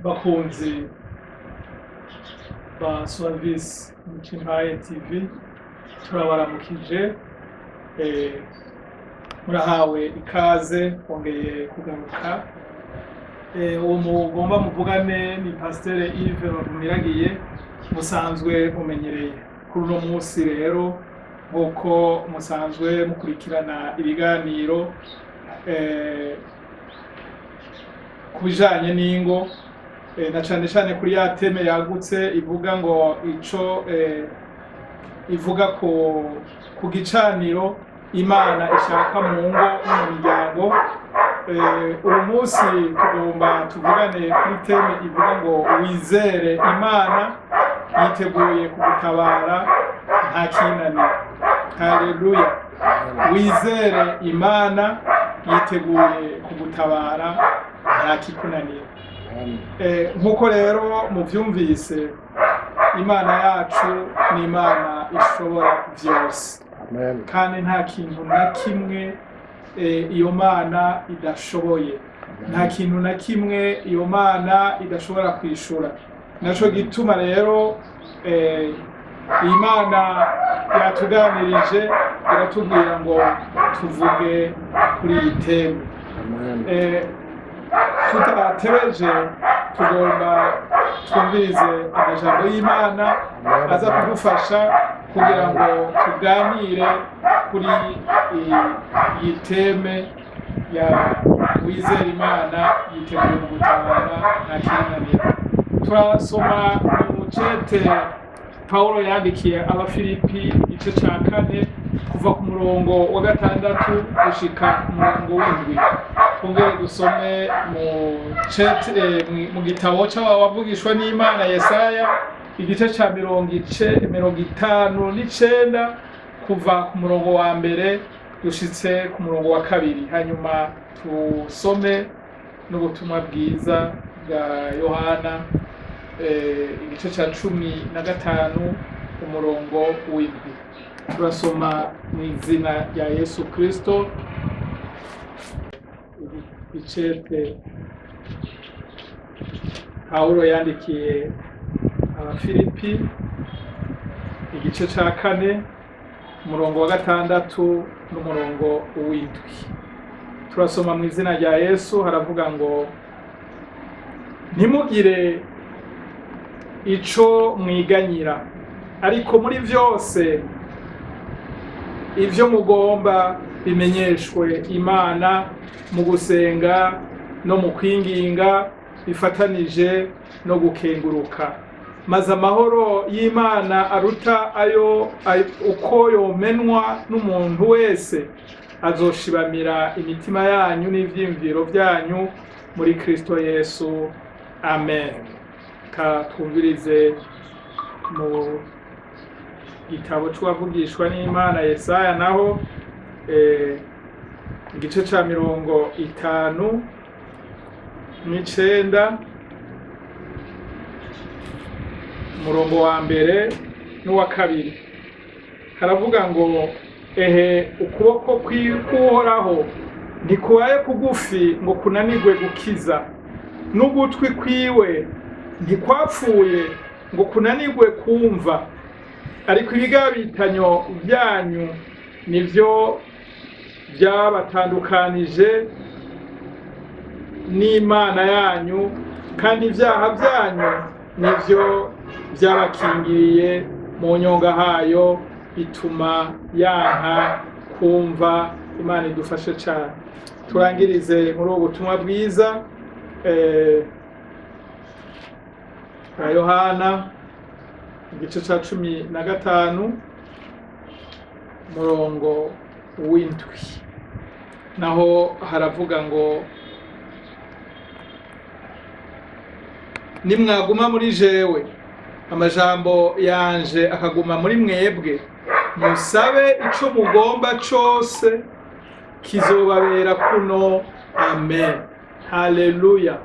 bakunzi ba Suavis Mukimpaye TV turabaramukije, murahawe ikaze wongeye kugaruka. Uwo mugomba muvugane ni Pasteur Yves Bavumiragiye musanzwe mumenyereye. Kuri uno munsi rero nk'uko musanzwe mukurikirana ibiganiro ku bijanye n'ingo, na cane cane kuri ya teme yagutse ivuga ngo ico ivuga ku gicaniro Imana ishaka mu ngo no mu miryango. Uyu munsi tugomba tuvugane kuri teme ivuga ngo wizere Imana yiteguye kugutabara nta kinanira. Haleluya! Wizere Imana yiteguye kugutabara nta kikunanira. Nkuko rero muvyumvise, Imana yacu ni Imana ishobora vyose. Amen. Kandi nta kintu na kimwe iyo Mana idashoboye. Nta kintu na kimwe iyo Mana idashobora kwishura. Naco gituma rero Imana yatuganirije iratubwira ngo tuvuge kuri iyi teme. Tutatebeje tugomba twumvirize amajambo y'Imana aza kudufasha kugira ngo tuganire kuri iyi teme ya wizera Imana yiteguye kugutabara nta kinanira. Turasoma mu cete Paulo yandikiye Abafilipi igice ca 4 kuva ku murongo wa 6 gushika ku murongo w'indwi. Twongere dusome mu gitabo c'abavugishwa n'Imana Yesaya igice ca 59 kuva ku murongo wa mbere gushitse ku murongo wa 2. Hanyuma tusome n'ubutumwa bwiza bwa Yohana igice ca 15 umurongo w'indwi. Turasoma mu izina rya Yesu Kristo. Icete Paulo yandikiye Abafilipi igice ca 4 umurongo wa 6 n'umurongo w'indwi. Turasoma mu izina rya Yesu. Haravuga ngo ntimugire ico mwiganyira, ariko muri vyose ivyo mugomba bimenyeshwe Imana mu gusenga no mu kwinginga bifatanije no gukenguruka, maze amahoro y'Imana aruta ayo uko yomenwa n'umuntu wese azoshibamira imitima yanyu n'ivyiyumviro vyanyu muri Kristo Yesu. Amen. Twumvirize mu gitabo c'uwavugishwa n'Imana Yesaya naho igice ca 59 umurongo wa mbere n'uwa 2. Haravuga ngo ukuboko kw'Uhoraho ntikubaye kugufi ngo kunanirwe gukiza, n'ugutwi kwiwe ntikwapfuye ngo kunanirwe kumva, ariko ibigabitanyo byanyu nivyo byabatandukanije n'Imana yanyu, kandi ivyaha byanyu nivyo byabakingiriye mu nyonga hayo bituma yanka kumva. Imana idufashe cyane. Turangirize muri ubu butumwa bwiza bwa Yohana igice ca 15 umurongo w'indwi. Naho haravuga ngo nimwaguma muri jewe amajambo yanje akaguma muri mwebwe, musabe ico mugomba cose kizobabera kuno. Amen. Haleluya.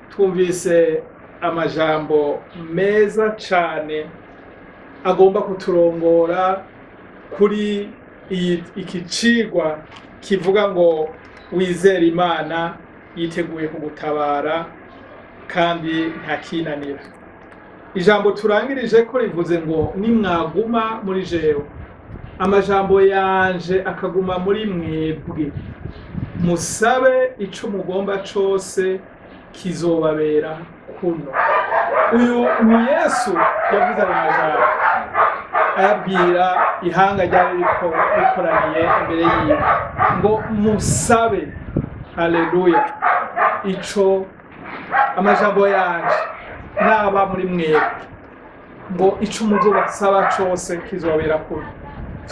Twumvise amajambo meza cane agomba kuturongora kuri iki cigwa kivuga ngo wizere Imana yiteguye kugutabara kandi ntakinanira. Ijambo turangirije ko rivuze ngo nimwaguma muri jewe amajambo yanje akaguma muri mwebwe musabe ico mugomba cose kizobabera kuno. Uyu ni Yesu yavuze ayo majambo ayabwira ihanga ryari rikoraniye imbere yiwe ngo musabe. Haleluya. Ico amajambo yanje naba muri mwebwe ngo ico muzobasaba cose kizobera kuno.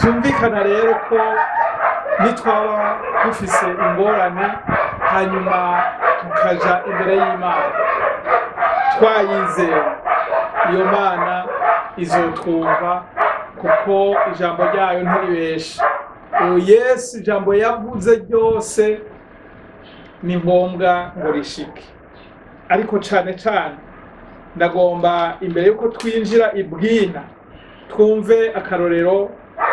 Byumvikana rero ko nitwaba dufise ingorane hanyuma tukaja imbere y'Imana twayizera, iyo Mana izotwumva kuko ijambo ryayo ntiribesha. Yesu ijambo yavuze ryose ni ngombwa ngo rishike. Ariko cane cane ndagomba imbere yuko twinjira ibwina twumve akarorero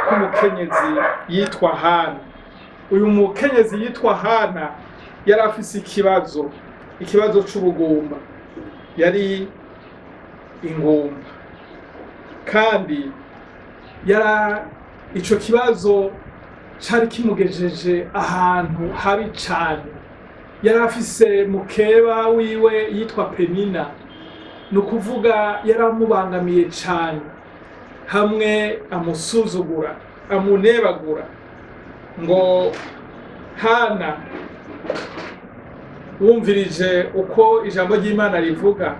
k'umukenyezi yitwa Hana. Uyu mukenyezi yitwa Hana yari afise ikibazo c'ubugumba, yari ingumba kandi ico kibazo cari kimugejeje ahantu habi cane. Yari afise mukeba wiwe yitwa Penina, nukuvuga yari amubangamiye cane, hamwe amusuzugura amunebagura. Ngo Hana wumvirije uko ijambo ry'Imana rivuga,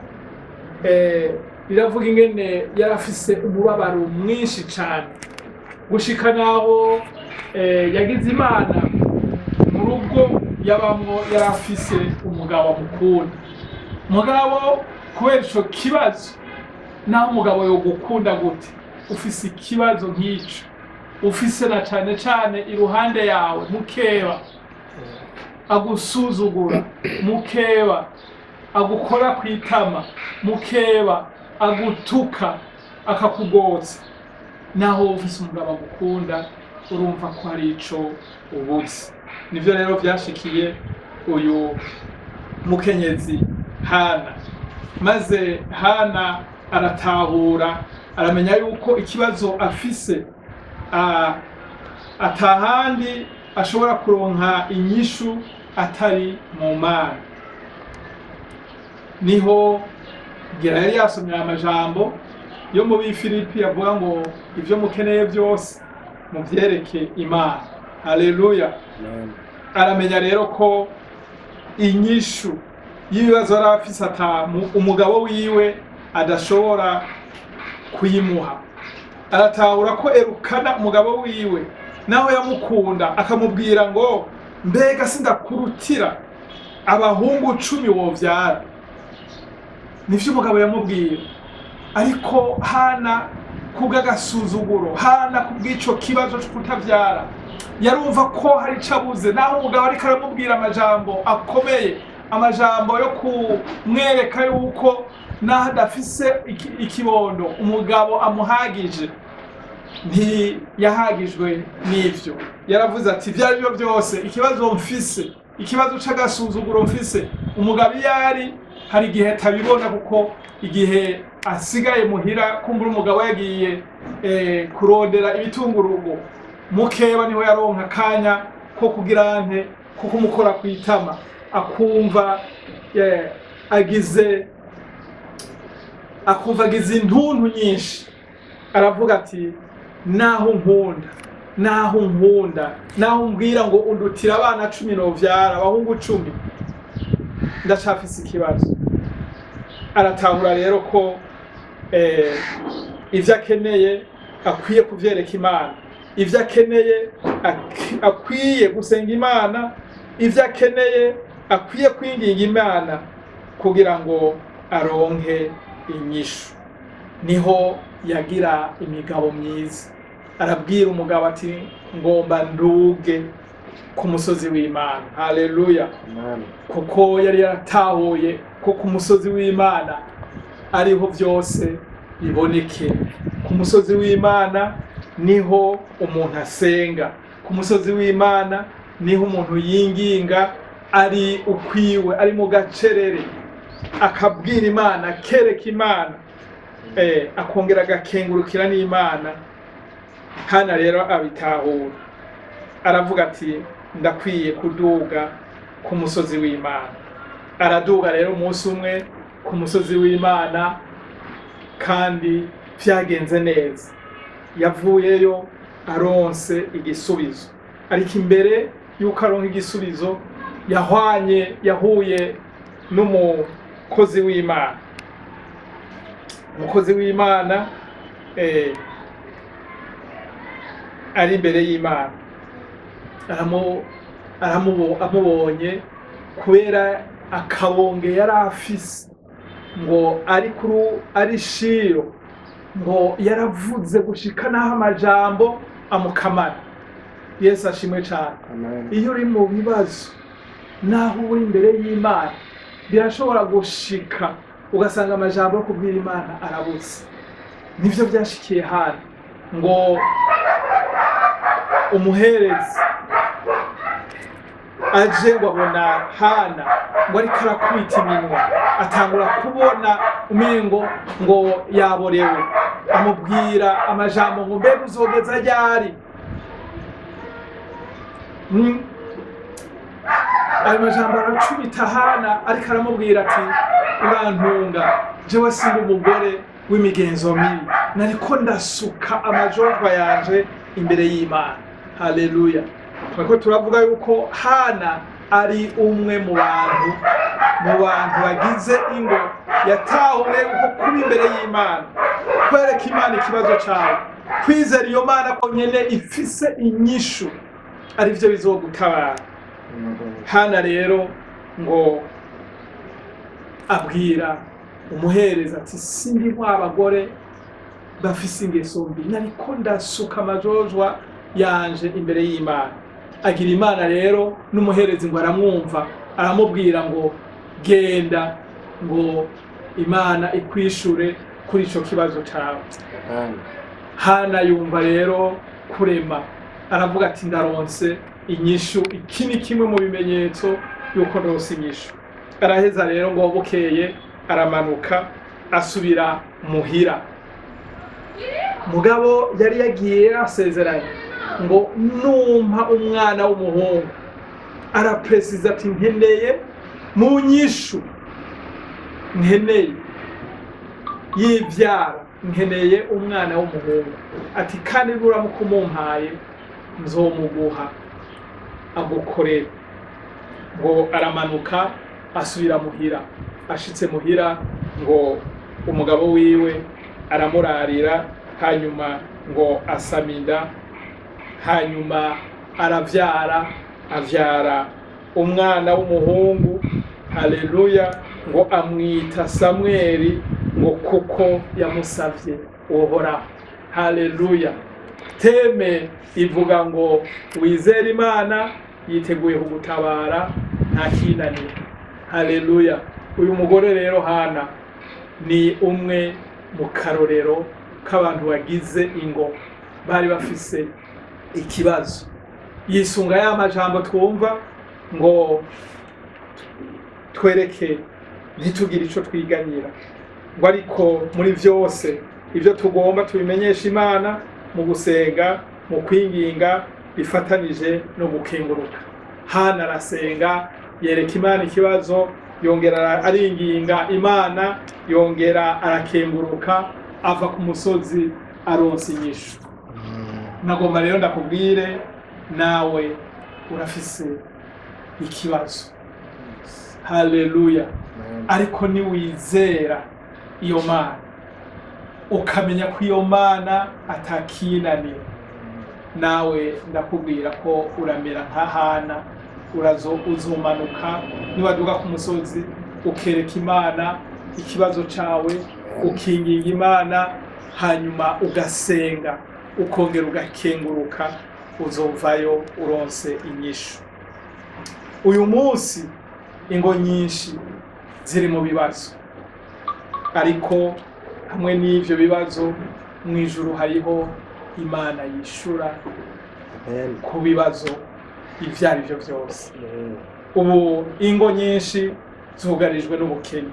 riravuga ingene yari afise umubabaro mwinshi cane gushika naho yagize Imana mu rugo yabamwo yari afise umugabo amukunda. Mugabo kubera ico kibazo, naho umugabo yogukunda gute ufise ikibazo nk'ico, ufise na cane cane iruhande yawe mukeba agusuzugura, mukeba agukora kwitama, mukeba agutuka akakugotsa, naho ufise umugabo agukunda urumva ko ari ico ubuze. Nivyo rero vyashikiye uyu mukenyezi Hana. Maze Hana aratahura, aramenya yuko ikibazo afise atahandi ashobora kuronka inyishu atari mu Mana. Niho Gera yari yasomye amajambo yo mu Bifilipi avuga ngo ivyo mukeneye byose muvyereke Imana. Haleluya. Aramenya rero ko inyishu y'ibibazo yari afise umugabo wiwe adashobora kuyimuha. Aratahura ko Elukana umugabo wiwe naho yamukunda akamubwira ngo mbega sindakurutira abahungu 10 wovyara. Nivyo umugabo yamubwira. Ariko Hana kubw'agasuzuguro, Hana kubw'ico kibazo cyo kutavyara, yarumva ko hari cabuze, naho umugabo ariko aramubwira amajambo akomeye, amajambo yo kumwereka yuko naho adafise ikibondo umugabo amuhagije. Ntiyahagijwe n'ivyo. Yaravuze ati vyaribyo byose ikibazo mfise, ikibazo c'agasuzuguro mfise, umugabo yari hari igihe tabibona kuko igihe asigaye muhira kumbura umugabo yagiye kurondera ibitungurugo, mukeba niho yaronka kanya ko kugira nte ko kumukora kwitama, akumva agize intuntu nyinshi. Aravuga ati naho nkunda, naho mbwira ngo undutira abana 10 novyara, abahungu 10, ndacafise ikibazo. Aratahura rero ko ivyo akeneye akwiye kuvyereka Imana, ivyo akeneye akwiye gusenga Imana, ivyo akeneye akwiye kwinginga Imana kugira ngo aronke inyishu. Niho yagira imigabo myiza. Arabwira umugabo ati ngomba nduge ku musozi w'Imana. Haleluya. Kuko yari yaratahuye ko ku musozi w'Imana ariho byose biboneke. Ku musozi w'Imana niho umuntu asenga, ku musozi w'Imana niho umuntu yinginga ari ukwiwe, ari mu gacerere, akabwira Imana, akereka Imana, akongera agakengurukira n'Imana. Hana rero abitahura, aravuga ati ndakwiye kuduga ku musozi w'Imana. Araduga rero umunsi umwe ku musozi w'Imana, kandi vyagenze neza. Yavuyeyo aronse igisubizo, ariko imbere yuko aronka igisubizo yahuye n'umukozi w'Imana. Umukozi w'Imana ari imbere y'Imana, amubonye kubera akabonge yari afise, ngo ari Shilo, ngo yaravuze gushika naho amajambo amukamara. Yesu ashimwe cyane. Iyo uri mu bibazo naho uri imbere y'Imana, birashobora gushika ugasanga amajambo yo kubwira Imana arabuze. Nivyo byashikiye Hana, ngo umuherezi aje ngo abona Hana ngo ariko arakubita iminwa, atangura kubona umengo ngo yaborewe, amubwira amajambo ngo mbega uzogeza ryari? Ayo majambo aracubita Hana, ariko aramubwira ati urantunga, jewe sindi umugore w'imigenzo mibi, nariko ndasuka amajorwa yanje imbere y'Imana. Haleluya. Twako turavuga yuko Hana ari umwe mu bantu bagize ingo yatahuye uko kuba imbere y'Imana, kwereka Imana ikibazo cyawe, kwizera iyo Mana ko nyene ifise inyishu ari byo bizogutabara. Hana rero ngo abwira umuhereza ati sindi nk'abagore bafise ingeso mbi, nariko ndasuka amajojwa yanje imbere y'Imana. Agira Imana rero n'umuherezi ngo aramwumva, aramubwira ngo genda, ngo Imana ikwishure kuri ico kibazo cyawe. Hana yumva rero kurema, aravuga ati ndaronse inyishu, iki ni kimwe mu bimenyetso yuko ndose inyishu. Araheza rero ngo bukeye aramanuka asubira muhira. Mugabo yari yagiye asezeranye ngo numpa umwana w'umuhungu, arapresiza ati nkeneye mu nyishu, nkeneye yivyara, nkeneye umwana w'umuhungu. Ati kandi nuramuka umumpaye nzomuguha agukorera. Ngo aramanuka asubira muhira. Ashitse muhira ngo umugabo wiwe aramurarira, hanyuma ngo asaminda, hanyuma avyara umwana w'umuhungu. Haleluya. Ngo amwita Samweli, ngo kuko yamusavye Uhoraho. Haleluya. Teme ivuga ngo wizera Imana yiteguye kugutabara nta kinanira. Haleluya. Uyu mugore rero Hana ni umwe mu karorero k'abantu bagize ingo bari bafise ikibazo. Yisunga ya majambo twumva ngo twereke ntitugire ico twiganyira, ngo ariko muri vyose ivyo tugomba tubimenyesha Imana mu gusenga, mu kwinginga bifatanije no gukenguruka. Hana arasenga, yereka Imana ikibazo, yongera aringinga Imana, yongera arakenguruka, ava ku musozi aronse inyishu. Nagomba rero ndakubwire nawe urafise ikibazo. Haleluya. Ariko ni wizera iyo Mana, ukamenya ko iyo Mana atakinanira, nawe ndakubwira ko uramera nka Hana. Uzomanuka niwaduga ku musozi, ukereka Imana ikibazo cawe, ukinginga Imana, hanyuma ugasenga, ukongera ugakenguruka, uzovayo uronse inyishu. Uyu munsi ingo nyinshi ziri mu bibazo, ariko hamwe n'ivyo bibazo mw'ijuru hariho Imana yishura ku bibazo ivyo ari vyo vyose. ubu ingo nyinshi zugarijwe n'ubukene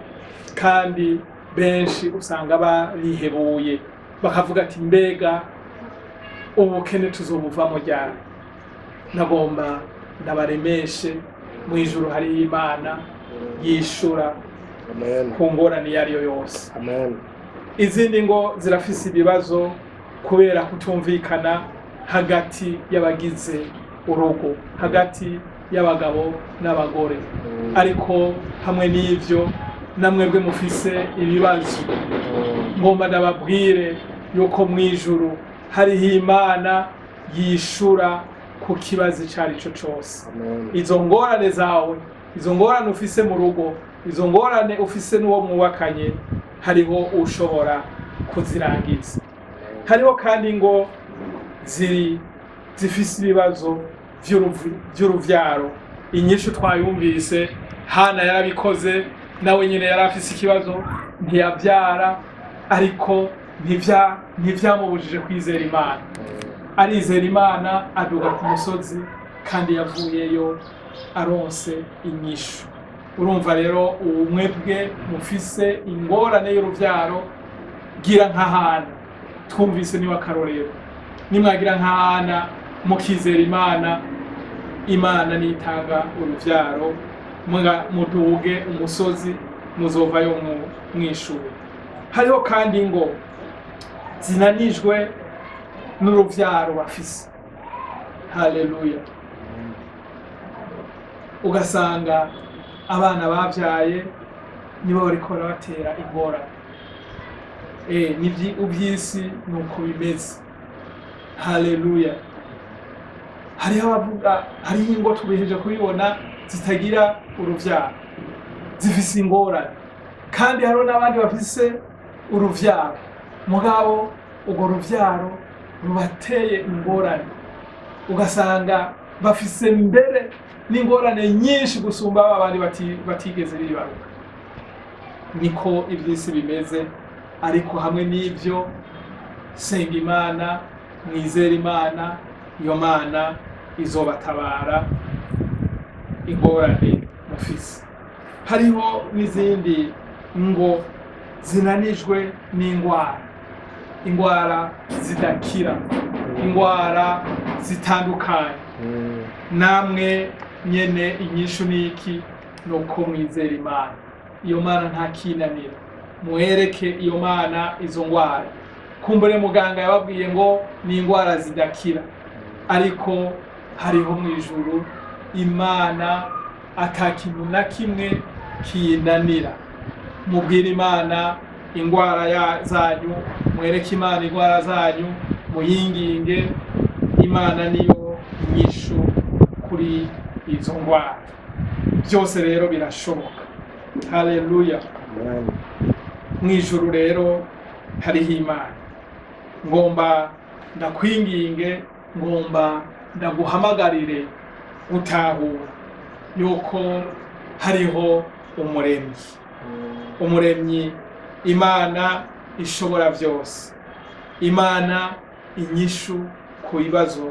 kandi benshi usanga barihebuye bakavuga ati mbega ubukene tuzobuvamo ryari. Nagomba ndabaremeshe mu ijuru hari Imana yishura ku ngorane iyo ariyo yose. Izindi ngo zirafise ibibazo kubera kutumvikana hagati y'abagize urugo, hagati y'abagabo n'abagore. Ariko hamwe n'ivyo namwebwe mufise ibibazo, ngomba ndababwire yuko mu ijuru hariho Imana yishura ku kibazo icarico cose. Izo ngorane zawe, izo ngorane ufise mu rugo, izo ngorane ufise n'uwo mwubakanye, hariho ushobora kuzirangiza. Hariho kandi ngo zifise ibibazo vy'uruvyaro. Inyishu twayumvise, Hana yarabikoze, nawe nyene yarafise ikibazo ntiyavyara, ariko ntivyamubujije kwizera Imana. Arizera Imana aduga ku musozi kandi yavuyeyo aronse inyishu. Urumva rero umwebwe mufise ingorane y'uruvyaro, gira nka Hana. Twumvise niwe akarorero. Nimwagira nka Hana mukizera Imana, Imana nitanga uruvyaro, muduge umusozi muzovayo mw'ishuri. Hariho kandi ngo zinanijwe n'uruvyaro bafise. Haleluya. Ugasanga abana bavyaye nibo bariko barabatera ingorane. Uvyisi nuko bimeze. Haleluya. Hariho abavuga, hariho ingo tubiheje kubibona zitagira uruvyaro, zifise ingorane, kandi hariho n'abandi bafise uruvyaro mugabo urwo ruvyaro rubateye ingorane. Ugasanga bafise mbere n'ingorane nyinshi gusumba abandi batigeze bibaruka. Niko ivyisi bimeze. Ariko hamwe n'ivyo, senga Imana, mwizera Imana, iyo Mana izobatabara ingorane mufise. Hariho n'izindi ngo zinanijwe n'ingwara, ingwara zidakira, ingwara zitandukanye. Namwe nyene inyishu niki? Nuko mwizera Imana. Iyo Mana nta kinanira. Muhereke iyo Mana izo ngwara. Kumbure muganga yababwiye ngo ni ingwara zidakira, ariko hariho mu ijuru Imana atakintu na kimwe kiyinanira. Mubwire Imana ingwara zanyu, mwereke Imana ingwara zanyu, muyinginge. Imana niyo nyishu kuri izo ngwara. Byose rero birashoboka. Haleluya. Mwijuru rero hariho Imana. Ngomba ndakwinginge, ngomba ndaguhamagarire gutahura yuko hariho umuremyi. Umuremyi, Imana ishobora byose, Imana inyishu ku bibazo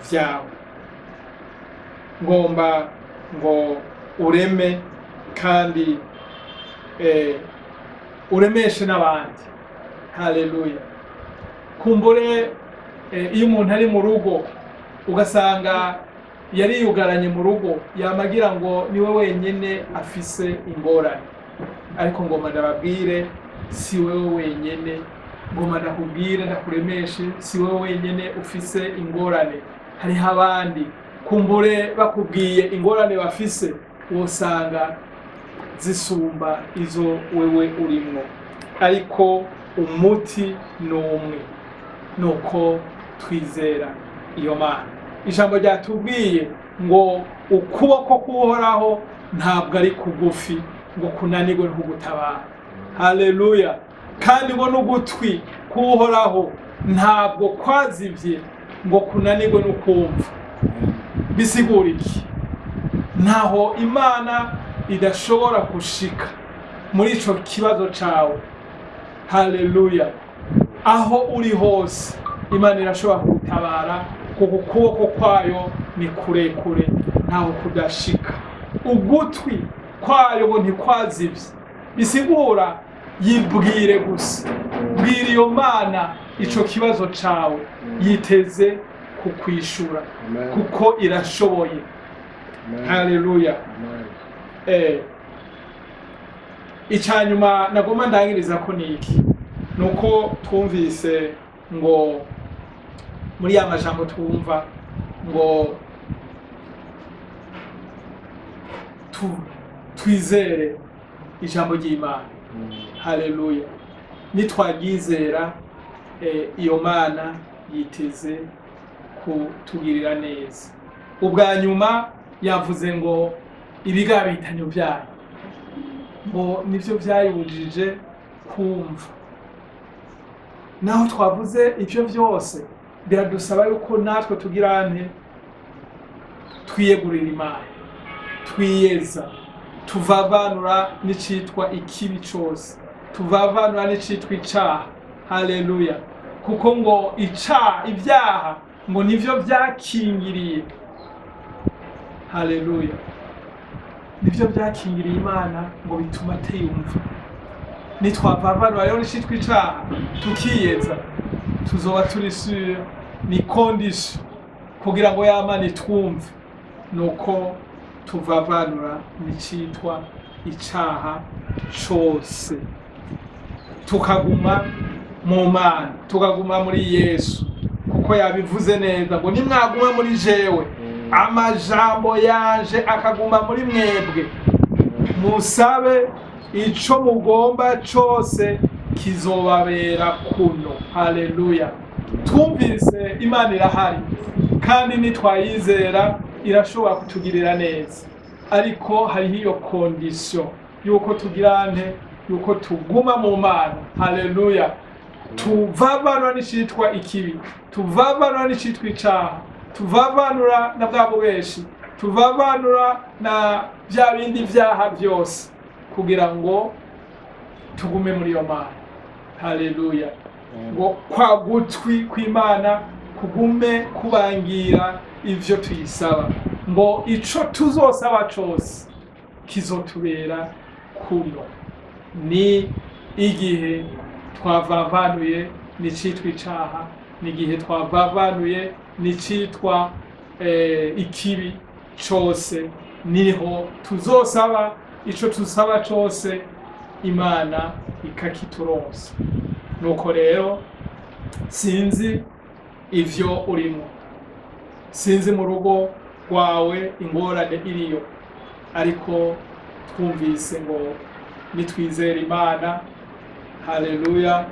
vyawe. Ngomba ngo ureme kandi uremeshe n'abandi. Haleluya. Kumbure iyo umuntu ari mu rugo ugasanga yariyugaranye mu rugo, yamagira ngo niwe wenyene afise ingorane. Ariko ngomba ndababwire, si wewe wenyene. Ngomba ndakubwire, ndakuremeshe, si wewe wenyene ufise ingorane. Hariho abandi kumbure bakubwiye ingorane bafise, wosanga zisumba izo wewe urimwo. Ariko umuti n'umwe, nuko twizera iyo Mana. Ijambo ryatubwiye ngo ukuboko k'Uhoraho ntabwo ari kugufi ngo kunanirwe kugutabara. Haleluya. Kandi ngo n'ugutwi k'Uhoraho ntabwo kwazivye ngo kunanirwe n'ukumva. Bisigura iki? Ntaho Imana idashobora gushika muri ico kibazo cawe. Haleluya. Aho uri hose Imana irashobora kugutabara, kuko ukuboko kwayo ni kurekure ntaho kudashika. ugutwi kwayo ngo ntikwazibye, bisigura yibwire gusa, bwira iyo Mana ico kibazo cawe, yiteze kukwishura kuko irashoboye. Haleluya. Icyanyuma nagomba ndangiriza ko niki nuko twumvise ngo muri ya majambo twumva ngo twizere ijambo ry'Imana. Haleluya. Nitwagizera iyo Mana yiteze kutugirira neza. Ubwa nyuma yavuze ngo ibigabitanyo byayo ngo nivyo byayibujije kumva. Naho twavuze ivyo byose biradusaba yuko natwe tugirane twiyegurira Imana, twiyeza, tuvavanura n'icitwa ikibi cose, tuvavanura n'icitwa icaha. Haleluya. Kuko ngo ibyaha ngo nivyo byakingiriye. Haleluya. Nivyo byakingiriye Imana ngo bituma teyumva. Nitwavanura rero n'icitwa icaha tukiyeza, tuzoba turi sur ni condition kugira ngo Imana itwumve, nuko tuvavanura n'icitwa icaha cose, tukaguma mu Mana, tukaguma muri Yesu, kuko yabivuze neza ngo nimwaguma muri jewe amajambo yanje akaguma muri mwebwe, musabe ico mugomba cose kizobabera kuno. Haleluya. Twumvise Imana irahari kandi nitwayizera irashobora kutugirira neza, ariko hariho iyo condition yuko tugirane, yuko tuguma mu Mana. Haleluya. Tuvavanura n'icitwa ikibi, tuvavanura n'icitwa icaha, tuvavanura na bwa bubeshi, tuvavanura na bya bindi vyaha byose, kugira ngo tugume muri iyo Mana. Haleluya. Ngo kwa gutwi kw'Imana kugume kubangira ivyo tuyisaba, ngo ico tuzosaba cose kizotubera kuno. Ni igihe twavavanuye n'icitwa icaha, n'igihe twavavanuye n'icitwa ikibi cose, niho tuzosaba ico tusaba cose Imana ikakituronsa. Nuko rero sinzi ivyo urimo, sinzi mu rugo rwawe ingorane iriyo, ariko twumvise ngo nitwizera Imana. Haleluya.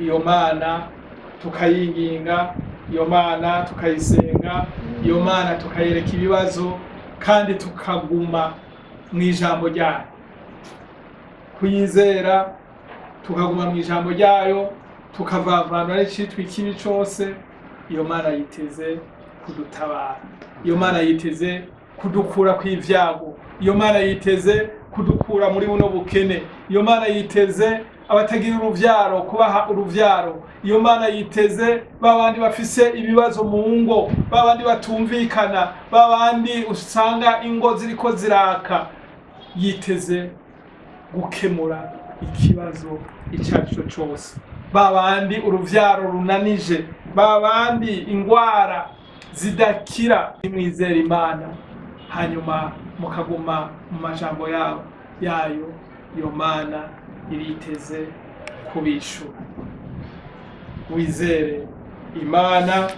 Iyo Mana tukayinginga, iyo Mana tukayisenga, iyo Mana tukayereka ibibazo, kandi tukaguma mu ijambo ryayo, kuyizera tukaguma mu ijambo ryayo, tukavavanura n'icitwa ikibi cose. Iyo Mana yiteze kudutabara, iyo Mana yiteze kudukura kw'ivyago, iyo Mana yiteze kudukura muri buno bukene, iyo Mana yiteze abatagira uruvyaro kubaha uruvyaro, iyo Mana yiteze babandi bafise ibibazo mu ngo, babandi batumvikana, babandi usanga ingo ziriko ziraka, yiteze gukemura ikibazo icarico cose, babandi uruvyaro runanije, babandi ingwara zidakira. Nimwizera Imana hanyuma mukaguma mu majambo yayo, iyo Mana iriteze kubishura. Wizere Imana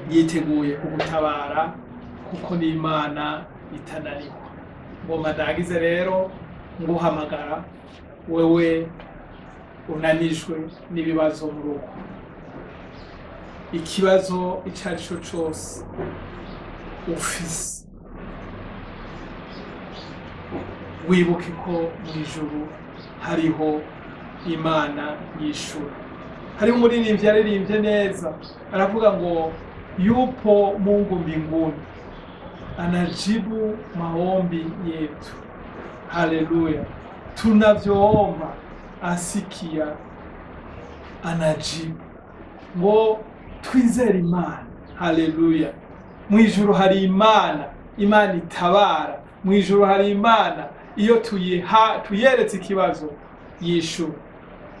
yiteguye kugutabara, kuko ni Imana itananirwa. Ngoma ndagize rero nguhamagara wewe unanijwe n'ibibazo mu rugo, ikibazo icarico cose ufise, wibuke ko mw'ijuru hariho Imana yishura. Hariho umuririmbyi yaririmbye neza, aravuga ngo yupo Mungu mbinguni anajibu maombi yetu. Haleluya. Tunavyoomba asikia, anajibu. Ngo twizere Imana. Haleluya. Mwijuru hari Imana Imana itabara, mu ijuru hari Imana iyo tuyeretse ikibazo yishura.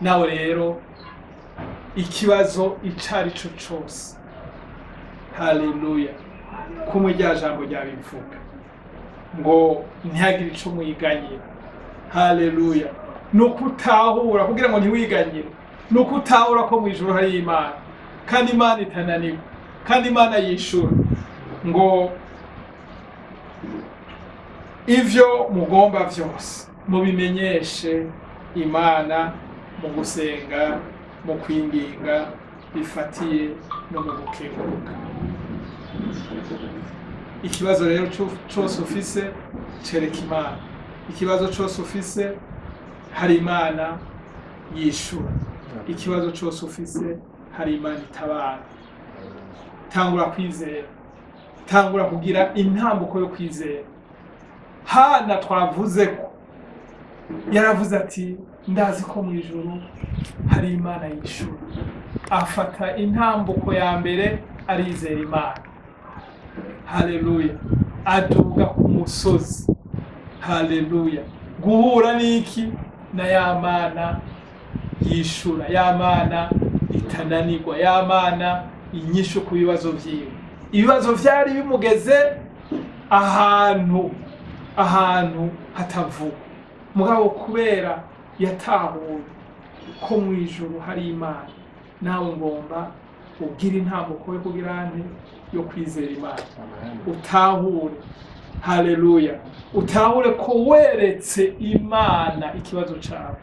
Nawe rero ikibazo icari co cose, haleluya, kumwe rya jambo ryabivuga ngo ntihagire ico mwiganyira, haleluya, nuko utahura kugira ngo ntiwiganyire, nuko utahura ko mu ijuru hari Imana, kandi Imana itananirwa, kandi Imana yishura ngo ivyo mugomba vyose mubimenyeshe Imana mu gusenga, mu kwinginga bifatiye no mu gukenguruka. Ikibazo rero cose ufise cereka Imana, ikibazo cose ufise hari Imana yishura, ikibazo cose ufise hari Imana itabara. Tangura kwizera, tangura kugira intambuko yo kwizera. Hana twavuze ko yaravuze ati ndazi ko mu ijuru hari Imana yishura, afata intambuko ya mbere arizera Imana, haleluya, aduga ku musozi, haleluya, guhura n'iki na ya Mana yishura, ya Mana itananirwa, ya Mana inyishu ku bibazo vyiwe. Ibibazo vyari bimugeze ahantu hatavuga, mugabo kubera yatahuye ko mu ijuru hari Imana, nawe ngomba ugira intambuko yo kugira nte yo kwizera Imana, utahure, haleluya, utahure ko weretse Imana ikibazo cawe,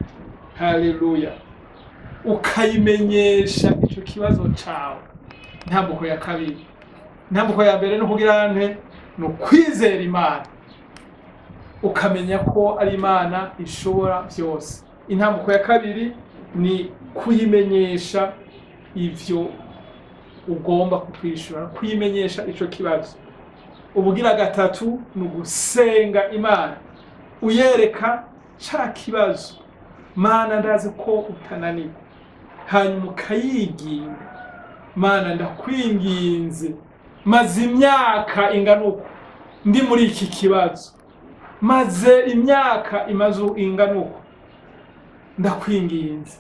haleluya, ukayimenyesha ico kibazo cawe. Intambuko ya kabiri, intambuko ya mbere no kugira nte no kwizera Imana, ukamenya ko ari Imana ishobora byose. Intambuko ya kabiri ni kuyimenyesha ivyo ugomba kukwishura, kuyimenyesha ico kibazo. Ubugira gatatu ni gusenga Imana, uyereka ca kibazo, Mana ndazi ko utananirwa, hanyuma ukayiginga, Mana ndakwinginze, maze imyaka ingana uko ndi muri iki kibazo, maze imyaka imaze ingana uko, ndakwinginze,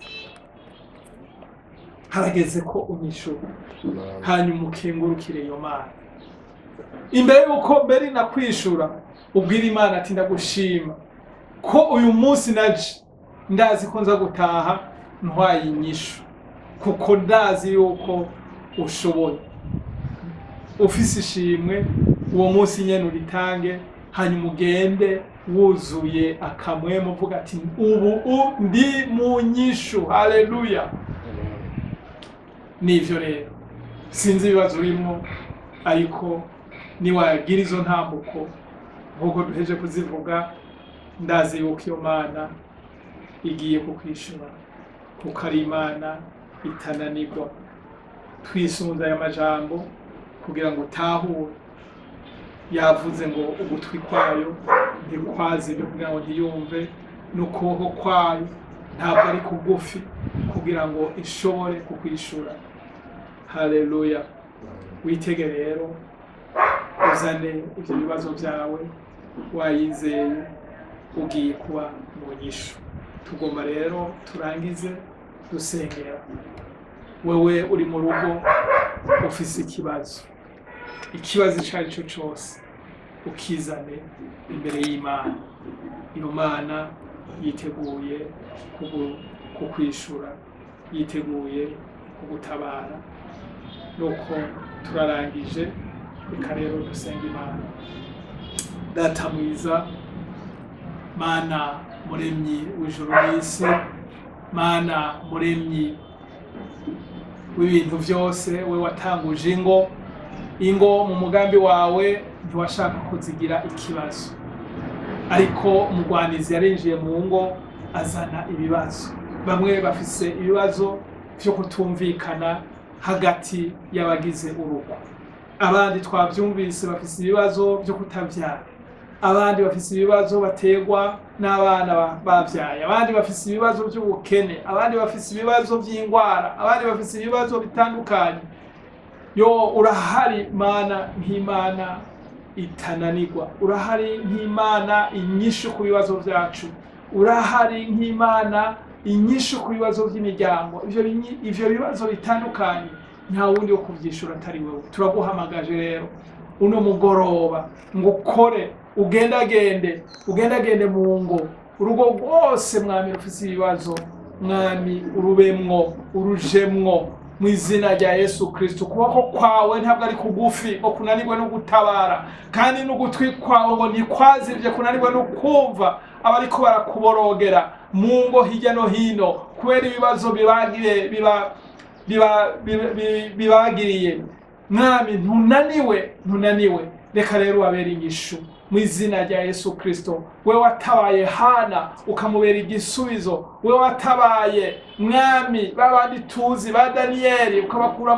harageze ko unyishura, hanyuma ukengurukire iyo Mana. Imbere yuko mbere nakwishura, ubwira Imana ati ndagushima ko uyu munsi naje ndazi ko nza gutaha ntwaye inyishu, kuko ndazi yuko ushoboye. Ufise ishimwe uwo munsi nyene uritange, hanyuma ugende wuzuye akamwemo uvuga ati ubu ndi mu nyishu, haleluya. Nivyo rero, sinzi ibibazo urimo, ariko niwagira izo ntambuko nkuko duheje kuzivuga, ndazi yuko iyo Mana igiye kukwishura, kuko ari Imana itananirwa. Twisunze aya majambo kugira ngo utahure, yavuze ngo ugutwi kwayo ntikwazibe kugira ngo ntiyumve, n'ukuboko kwayo ntabwo ari kugufi kugira ngo ishobore kukwishura, haleluya. Witege rero, uzane ivyo bibazo vyawe, wayizeye ugiye kuba mu nyishu. Tugomba rero turangize dusengera. Wewe uri mu rugo ufise ikibazo icari cyo cose, ukizane imbere y'Imana. Iyo Mana yiteguye kukwishura, yiteguye kugutabara. Nuko turarangije, reka rero dusenga Imana. Data mwiza, Mana muremyi w'ijuru n'isi, Mana muremyi w'ibintu vyose, we watanguje ingo mu mugambi wawe ntiwashaka kuzigira ikibazo, ariko umugwanizi yarinjiye mu ngo azana ibibazo. Bamwe bafise ibibazo vyo kutumvikana hagati y'abagize urugo, abandi twavyumvise bafise ibibazo vyo kutavyara, abandi bafise ibibazo bategwa n'abana bavyaye, abandi bafise ibibazo by'ubukene, abandi bafise ibibazo by'ingwara, abandi bafise ibibazo bitandukanye. Yo urahari Mana nk'Imana itananirwa, urahari nk'Imana inyishu ku bibazo vyacu, urahari nk'Imana inyishu ku bibazo vy'imiryango. Ivyo bibazo bitandukanye nta wundi wo kuvyishura atari wewe. Turaguhamagaje rero uno mugoroba ngo ukore, ugendagende mu ngo, urugo rwose mwami rufise ibibazo, mwami urubemwo, urujemwo mu izina rya Yesu Kristo. Ukuboko kwawe ntabwo ari kugufi ngo kunanirwe no gutabara, kandi n'ugutwi kwawe ngo ntikwazivye kunanirwe no kumva abariko barakuborogera mu ngo hirya no hino kubera ibibazo bibagiriye. Mwami ntunaniwe, reka rero wabera inyishu mu izina rya Yesu Kristo. We watabaye Hana ukamubera igisubizo, we watabaye mwami babandi tuzi ba Daniyeli ukabakura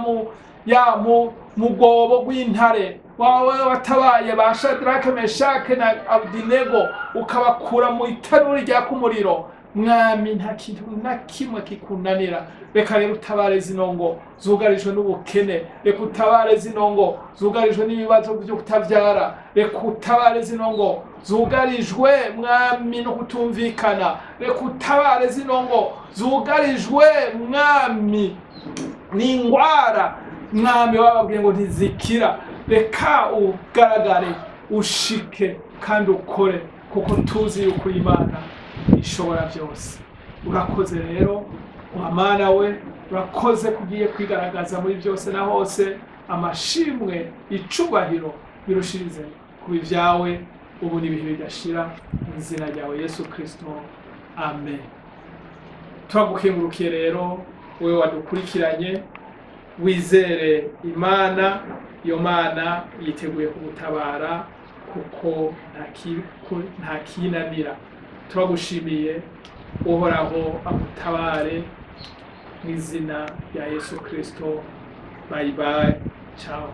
mu gobo rw'intare, wawe watabaye ba Shadraka, Meshake na Abedenego ukabakura mu itanuri ryaka umuriro. Mwami nta kintu na kimwe kikunanira. Reka rero utabare zino ngo zugarijwe n'ubukene, reka utabare zino ngo zugarijwe n'ibibazo byo kutavyara, reka utabare zino ngo zugarijwe mwami no kutumvikana, reka utabare zino ngo zugarijwe mwami n'ingwara mwami wababwiye ngo ntizikira. Reka ugaragare, ushike kandi ukore, kuko tuzi yuko Imana ishobora byose. Urakoze rero Mana we, urakoze kugiye kwigaragaza muri byose na hose. Amashimwe icubahiro birushirize kuba ivyawe ubu n'ibihe bidashira, mu izina ryawe Yesu Kristo, amen. Turagukengurukiye rero wewe wadukurikiranye, wizere Imana. Iyo Mana yiteguye kugutabara kuko nta kinanira. Turagushimiye, uhoraho agutabare mu izina rya Yesu Kristo. Bye bye, ciao.